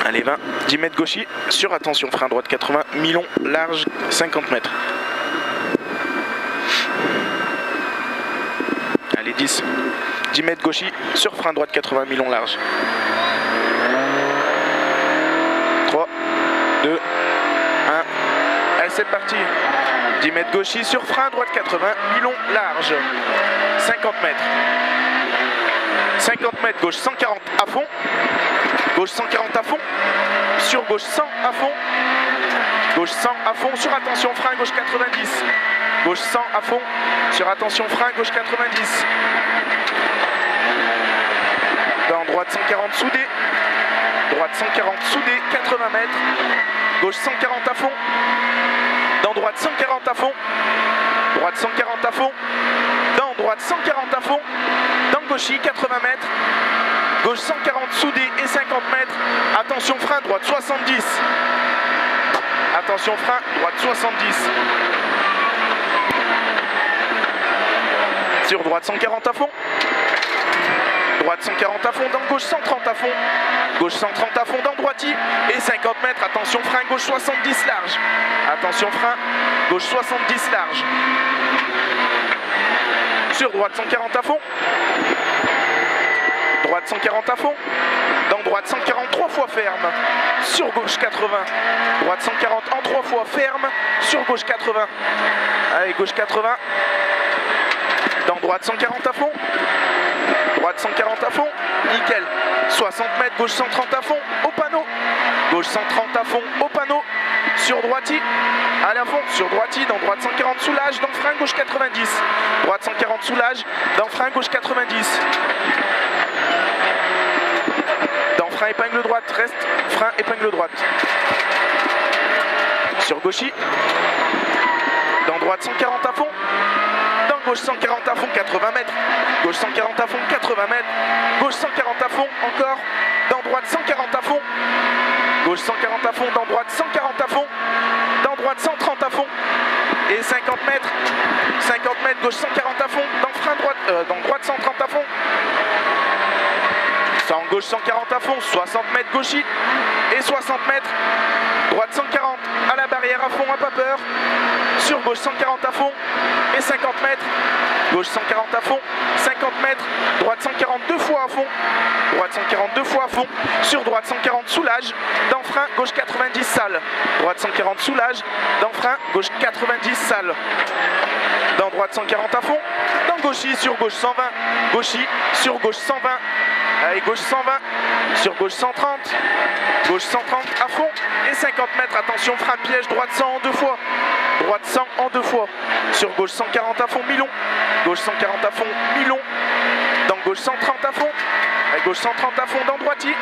Allez, 20, 10 mètres gauchis, sur, attention, frein droite 80, mi-long, large, 50 mètres. Allez, 10, 10 mètres gauchis, sur, frein droite 80, mi-long, large. 3, 2, 1, allez, c'est parti. 10 mètres gauchis, sur, frein droite 80, mi-long, large. 50 mètres. 50 mètres, gauche 140 à fond. Gauche 140 à fond. Sur gauche 100 à fond. Gauche 100 à fond. Sur attention frein, gauche 90. Gauche 100 à fond. Sur attention frein, gauche 90. Dans droite 140 soudé. Droite 140 soudé, 80 mètres. Gauche 140 à fond. Dans droite 140 à fond. Droite 140 à fond. Dans droite 140 à fond. Dans gauchis 80 mètres. Gauche 140 soudé et 50 mètres. Attention frein, droite 70. Attention frein, droite 70. Sur droite 140 à fond. Droite 140 à fond, dans gauche 130 à fond. Gauche 130 à fond, dans droiti. Et 50 mètres, attention frein, gauche 70 large. Attention frein, gauche 70 large. Sur droite 140 à fond. Droite 140 à fond. Dans droite 140, 3 fois ferme. Sur gauche 80. Droite 140 en 3 fois ferme. Sur gauche 80. Allez, gauche 80. Dans droite 140 à fond. Droite 140 à fond. Nickel. 60 mètres, gauche 130 à fond. Au panneau. Gauche 130 à fond. Au panneau. Sur droiti. Allez à fond. Sur droiti. Dans droite 140 soulage. Dans frein gauche 90. Droite 140 soulage. Dans frein gauche 90. Dans frein épingle droite. Reste. Frein épingle droite. Sur gauchis. Dans droite 140 à fond. Dans gauche 140 à fond, 80 mètres. Gauche 140 à fond, 80 mètres. Gauche 140 à fond, encore. Dans droite 140 à fond. Gauche 140 à fond, dans droite 140 à fond. Dans droite 130 à fond. Et 50 mètres. 50 mètres, gauche 140 à fond. Dans frein droite, dans droite 130 à fond. Sans gauche 140 à fond, 60 mètres gauchis. Et 60 mètres. Droite 140 à la barrière à fond, à pas peur. Sur gauche 140 à fond. Et 50 mètres. Gauche 140 à fond. 50 mètres. Droite 140 deux fois à fond. Droite 140 deux fois à fond. Sur droite 140 soulage. Dans frein, gauche 90 sale. Droite 140 soulage. Dans frein, gauche 90 sale. Dans droite 140 à fond. Dans gauchis, sur gauche 120. Gauchis, sur gauche 120. Allez, gauche 120. Sur gauche 130. Gauche 130 à fond. Et 50 mètres. Attention, frein piège. Droite 100 en deux fois. Droite 100 en deux fois. Sur gauche 140 à fond, mi-long. Gauche 140 à fond, mi-long. Dans gauche 130 à fond. À gauche 130 à fond, dans droiti.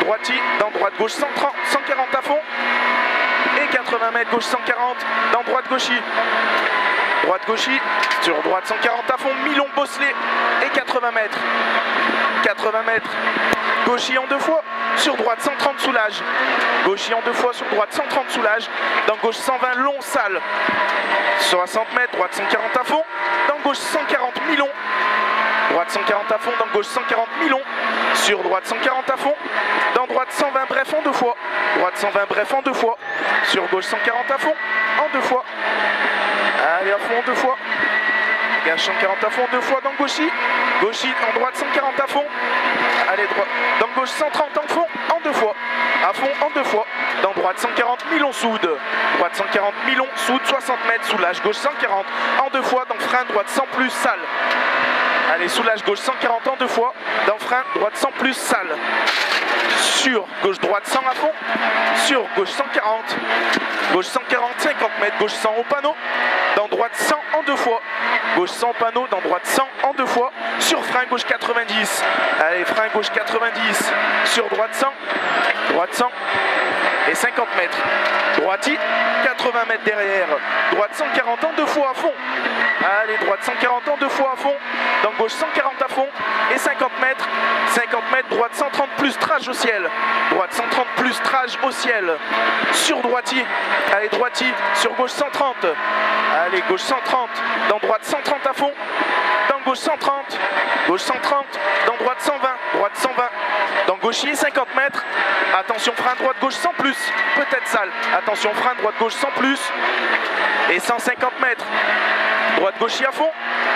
Droiti, dans droite gauche 130, 140 à fond. Et 80 mètres, gauche 140. Dans droite gauchis. Droite gauchis. Sur droite 140 à fond, mi-long bosselé. Et 80 mètres. 80 mètres. Gauchis en deux fois. Sur droite 130 soulage. Gauchis en deux fois, sur droite 130 soulage. Dans gauche 120 long sale. 60 mètres, droite 140 à fond. Dans gauche 140 mi-long. Droite 140 à fond, dans gauche 140 mi-long. Sur droite 140 à fond. Dans droite 120 bref en deux fois. Droite 120 bref en deux fois. Sur gauche 140 à fond. En deux fois. Allez à fond en deux fois. Gauche 140 à fond deux fois dans gauchis. Gauchis en droite 140 à fond. Allez droite. Dans gauche 130 en fond en deux fois. À fond en deux fois. Dans droite 140 mi-long soude. Droite 140 mi-long soude 60 mètres. Soulage gauche 140 en deux fois. Dans frein droite 100 plus sale. Allez, soulage gauche 140 en deux fois. Dans frein droite 100 plus sale. Sur gauche droite 100 à fond. Sur gauche 140. Gauche 140 50 mètres. Gauche 100 au panneau. Dans droite 100 en deux fois. Gauche 100 panneau. Dans droite 100 en deux fois. Sur frein gauche 90. Allez, frein gauche 90. Sur droite 100. Droite 100. Et 50 mètres. Droiti, 80 mètres derrière. Droite 140 en deux fois à fond. Allez, droite 140 en deux fois à fond. Dans gauche 140 à fond. Et 50 mètres. 50 mètres, droite 130 plus trage au ciel. Droite 130 plus trage au ciel. Sur droiti. Allez, droiti. Sur gauche 130. Allez, gauche 130. Dans droite 130 à fond. Dans gauche 130, gauche 130, dans droite 120, droite 120, dans gauchis 50 mètres, attention frein droite gauche sans plus, peut-être sale, attention frein droite gauche sans plus, et 150 mètres, droite gauchis à fond,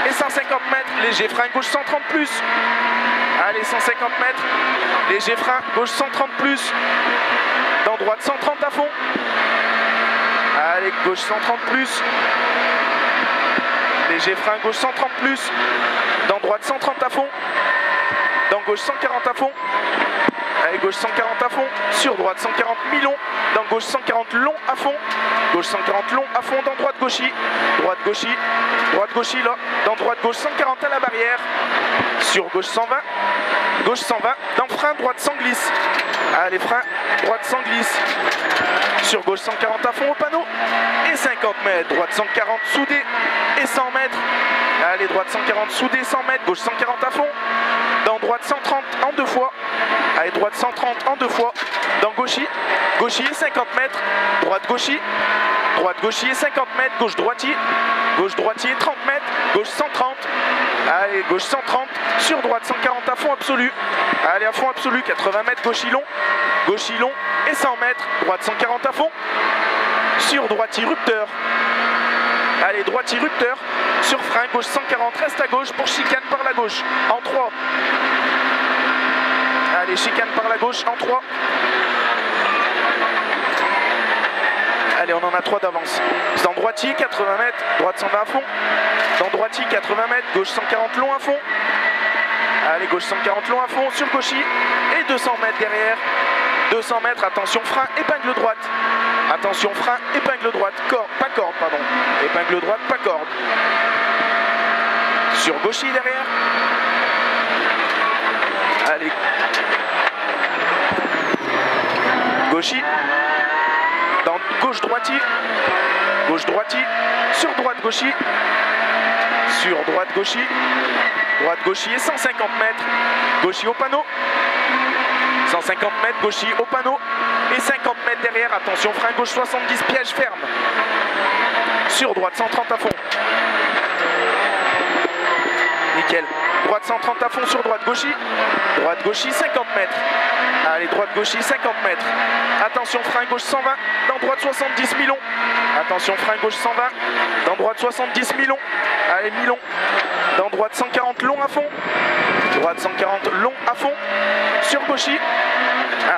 et 150 mètres, léger frein gauche 130 plus, allez 150 mètres, léger frein gauche 130 plus, dans droite 130 à fond, allez gauche 130 plus, léger frein gauche 130 plus, dans droite 130 à fond, dans gauche 140 à fond, allez gauche 140 à fond, sur droite 140 mi-long, dans gauche 140 long à fond, gauche 140 long à fond, dans droite gauchis là, dans droite gauche 140 à la barrière, sur gauche 120, gauche 120, dans frein droite sans glisse, allez frein droite sans glisse, sur gauche 140 à fond au panneau, et 50 mètres, droite 140 soudé, et 100 mètres, allez droite 140 soudé, 100 mètres, gauche 140 à fond, dans droite 130 en deux fois, allez droite 130 en deux fois, dans gauchis 50 mètres, droite gauchis et 50 mètres, gauche droitier 30 mètres, gauche 130, allez gauche 130, sur droite 140 à fond absolu, allez à fond absolu, 80 mètres, gauchis long, et 100 mètres, droite 140 à fond, sur droitier rupteur, allez droitier rupteur, sur frein gauche 140, reste à gauche pour chicane par la gauche, en 3, allez chicane par la gauche en 3, allez, on en a 3 d'avance. Dans droitier, 80 mètres, droite 120 à fond. Dans droitier, 80 mètres, gauche 140 long à fond. Allez, gauche 140 long à fond, sur gauchis. Et 200 mètres derrière. 200 mètres, attention, frein, épingle droite. Attention, frein, épingle droite. Pas corde, pardon. Épingle droite, pas corde. Sur gauchis derrière. Allez. Gauchis. Dans gauche droitier, sur droite gauchis, droite gauchis et 150 mètres, gauchis au panneau, 150 mètres, gauchis au panneau, et 50 mètres derrière, attention frein gauche 70, piège ferme, sur droite 130 à fond, nickel, droite 130 à fond sur droite gauchis 50 mètres, allez droite gauchis 50 mètres, attention frein gauche 120, dans droite 70 mi-long, attention frein gauche 120, dans droite 70 mi-long, allez mi-long, dans droite 140 long à fond, droite 140 long à fond, sur gauchis,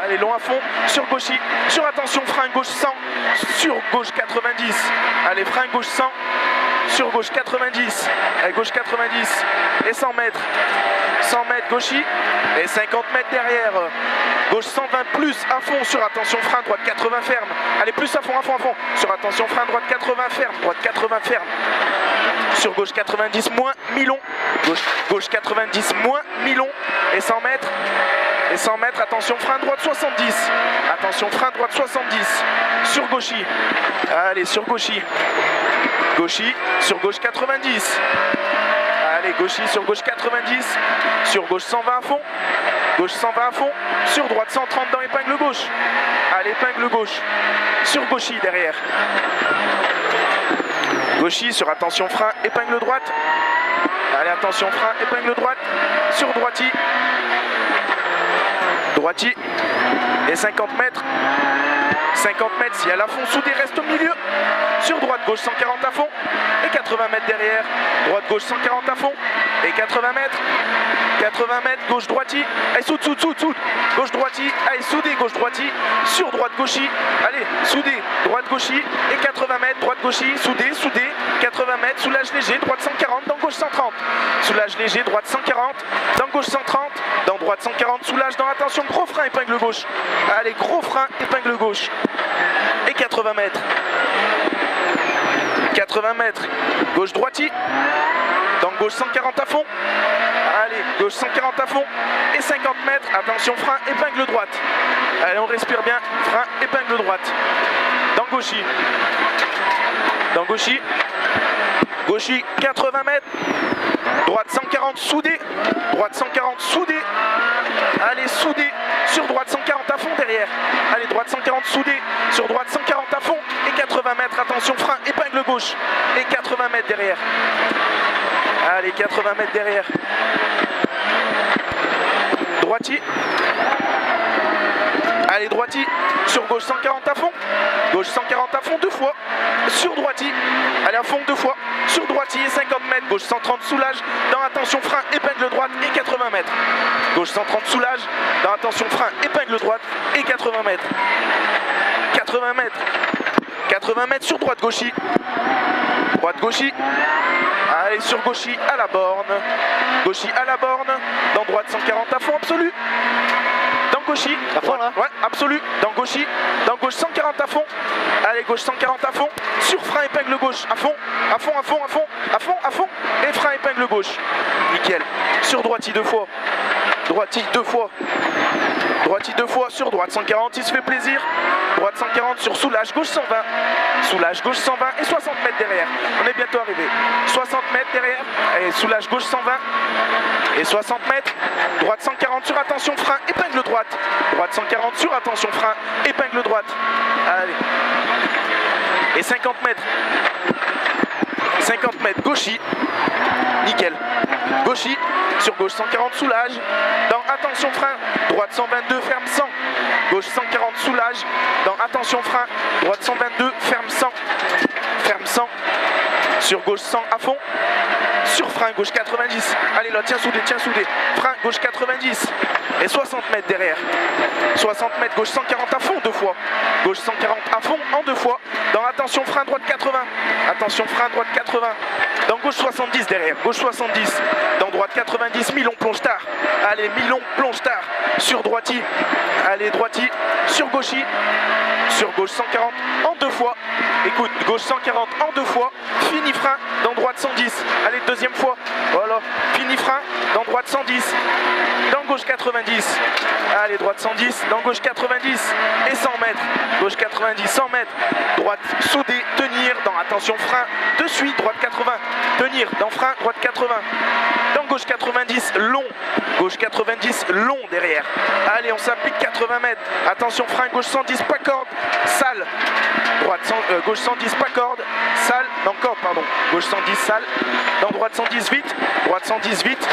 allez long à fond, sur gauchis, sur attention frein gauche 100, sur gauche 90, allez frein gauche 100, sur gauche 90, allez gauche 90, et 100 mètres gauchis, et 50 mètres derrière, gauche 120 plus à fond, sur attention frein droite 80 ferme, allez plus à fond, sur attention frein droite 80 ferme, sur gauche 90 moins mi-long, gauche 90 moins mi-long, et 100 mètres, attention frein droite 70, sur gauchis, allez sur gauchis, sur gauche 90, allez gauchis sur gauche 90, sur gauche 120 à fond, sur droite 130 dans épingle gauche, allez épingle gauche, sur gauchis derrière, gauchis sur attention frein, épingle droite, allez attention frein, épingle droite, sur droitier, et 50 mètres, si elle a fond soudé reste au milieu, sur droite gauche 140 à fond, et 80 mètres derrière, droite gauche 140 à fond, et 80 mètres, gauche droitier, allez soude, gauche droitier, allez soudé, gauche droitier, sur droite gauchis, allez soudé, droite gauchis, et 80 mètres, droite gauchis, soudé, 80 mètres, soulage léger, droite 140, dans gauche 130, soulage léger, droite 140, dans gauche 130, dans droite 140, soulage, dans attention, gros frein, épingle gauche, allez gros frein, épingle gauche, et 80 mètres, gauche droitier, dans gauche 140 à fond, allez, gauche 140 à fond, et 50 mètres, attention, frein, épingle droite, allez, on respire bien, frein, épingle droite, dans gauchis, gauchis, 80 mètres, droite 140 soudé, allez, soudé, sur droite 140 à fond derrière, allez, droite 140 soudé, sur droite 140 à fond, et 80 mètres, attention, frein, épingle gauche, et 80 mètres derrière, Allez, 80 mètres derrière. Droitier. Allez, droitier. Sur gauche 140 à fond. Gauche 140 à fond 2 fois. Sur droitier. Allez, à fond 2 fois. Sur droitier 50 mètres. Gauche 130 soulage. Dans attention frein, épingle droite et 80 mètres. Gauche 130 soulage. Dans attention frein, épingle droite et 80 mètres. 80 mètres. 80 mètres sur droite gauchis. Droite gauchis. Allez, sur gauchis à la borne. Gauchis à la borne. Dans droite 140 à fond absolu. Dans gauchis. À fond là. Ouais, absolu. Dans gauchis. Dans gauche 140 à fond. Allez, gauche 140 à fond. Sur frein, épingle gauche. À fond. À fond, à fond, à fond. À fond, à fond. Et frein, épingle gauche. Nickel. Sur droitier 2 fois. Droitier 2 fois. Droitier 2 fois. Sur droite 140. Il se fait plaisir. Droite 140 sur soulage. Gauche 120. Soulage gauche 120 et 60 mètres derrière. On est bientôt arrivé. 60 mètres derrière. Et soulage gauche 120 et 60 mètres. Droite 140 sur attention frein, épingle droite. Droite 140 sur attention frein, épingle droite. Allez. Et 50 mètres. 50 mètres gauchis. Nickel. Gauchis. Sur gauche 140 soulage. Dans attention frein. Droite 122 ferme 100. Gauche 140 soulage. Dans attention frein. Droite 122 ferme 100. Ferme 100. Sur gauche 100 à fond. Sur frein gauche 90. Allez là, tiens soudé, tiens soudé. Frein gauche 90. Et 60 mètres derrière. 60 mètres gauche 140 à fond 2 fois. Gauche 140 à fond en 2 fois. Dans attention frein droite 80. Attention frein droite 80. Dans gauche 70 derrière. Gauche 70. Dans droite 90. Milon plonge tard. Allez, Milon plonge tard. Sur droitier. Allez, droitier. Sur gauchis. Sur gauche 140 en 2 fois. Écoute, gauche 140 en 2 fois. Fini frein dans droite 110. Allez, deuxième fois. Voilà. Fini frein dans droite 110. Dans gauche 90. Allez, droite 110. Dans gauche 90. Et 100 mètres. Gauche 90, 100 mètres. Droite soudée, tenir. Dans attention frein de suite. Droite 80. Tenir. Dans frein, droite 80. Dans gauche 90, long. Gauche 90, long derrière. Allez, on s'applique 80 mètres. Attention frein, gauche 110, pas corde. Sale. Droite gauche 110, pas corde. Sale. Non, corde, pardon. Gauche 110, sale. Dans droite 110, vite. Droite 110, vite.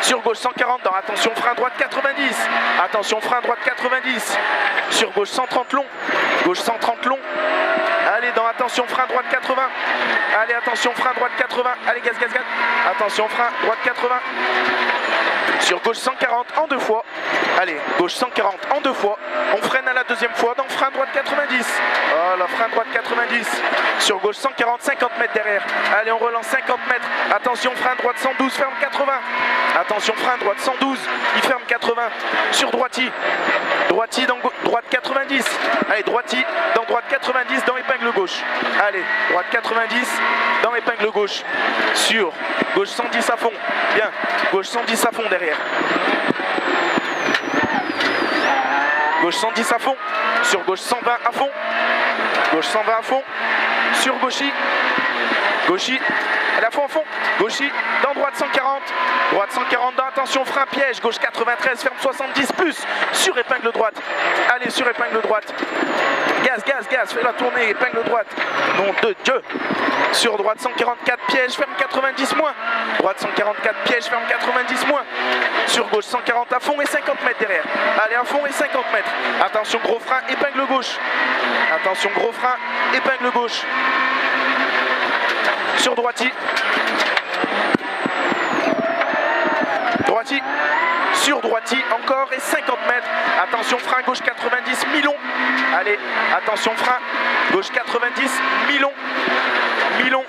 Sur gauche 140, dans attention frein droite 90. Attention frein droite 90. Sur gauche 130 long. Gauche 130 long. Allez, dans attention frein droite 80. Allez, attention frein droite 80. Allez, gaz, gaz, gaz. Attention frein droite 80. Sur gauche 140 en 2 fois. Allez, gauche 140 en 2 fois. On freine à la deuxième fois dans frein droite 90. Voilà, frein droite 90. Sur gauche 140, 50 mètres derrière. Allez, on relance 50 mètres. Attention, frein droite 112, ferme 80. Attention, frein droite 112, il ferme 80. Sur droitier. Droitier dans droite 90. Allez, droitier dans droite 90 dans épingle gauche. Allez, droite 90 dans épingle gauche. Sur gauche 110 à fond. Bien, gauche 110 à fond derrière. Gauche 110 à fond. Sur gauche 120 à fond. Gauche 120 à fond. Sur gauchis. Gauchis. À fond, à fond. Gauchis. Dans droite 140. Droite 140 dans attention frein piège. Gauche 93 ferme 70 plus. Sur épingle droite. Allez, sur épingle droite. Gaz, gaz, gaz. Fais la tournée. Épingle droite. Nom de Dieu. Sur droite 144 piège. Ferme 90 moins. Droite 144 piège. Ferme 90 moins. Sur gauche 140 à fond et 50 mètres derrière. Allez, à fond et 50 mètres. Attention gros frein. Épingle gauche. Attention gros frein. Épingle gauche. Sur droitier. Droitier. Sur droitier encore et 50 mètres. Attention frein gauche 90, Milon. Allez, attention frein gauche 90, Milon. Milon.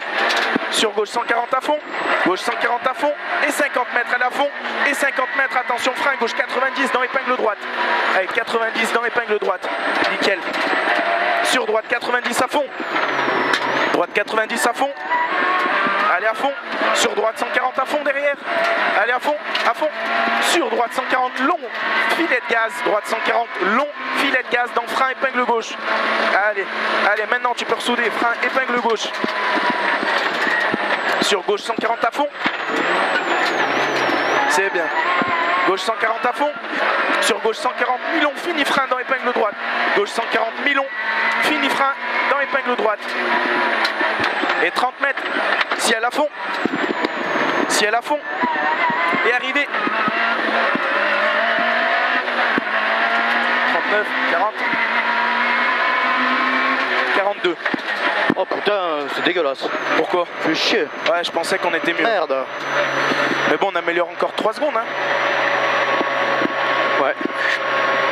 Sur gauche 140 à fond. Gauche 140 à fond et 50 mètres à la fond. Et 50 mètres, attention frein gauche 90 dans épingle droite. Allez, 90 dans épingle droite. Nickel. Sur droite 90 à fond. Droite 90 à fond. Allez à fond. Sur droite 140 à fond derrière. Allez à fond, à fond. Sur droite 140 long. Filet de gaz. Droite 140 long. Filet de gaz dans frein épingle gauche. Allez, allez, maintenant tu peux ressouder. Frein épingle gauche. Sur gauche 140 à fond. C'est bien. Gauche 140 à fond. Sur gauche 140 Milon. Fini frein dans épingle droite. Gauche 140 Milon. Fini frein dans épingle droite. Et 30 mètres, ciel à fond. Ciel à fond. Et arrivé. 39, 40. 42. Oh putain, c'est dégueulasse. Pourquoi? Fais chier. Ouais, je pensais qu'on était mieux. Merde. Mais bon, on améliore encore 3 secondes. Hein. Ouais.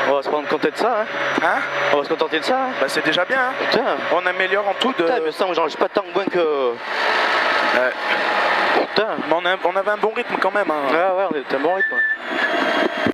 On va se rendre compte de ça. Hein. Hein? On va se contenter de ça. Hein. Bah, c'est déjà bien. Hein. Putain. On améliore en tout de. Putain, mais ça, moi, j'ai pas tant de moins que. Putain. Mais on avait un bon rythme quand même. Hein. Ouais, ouais, on était à bon rythme.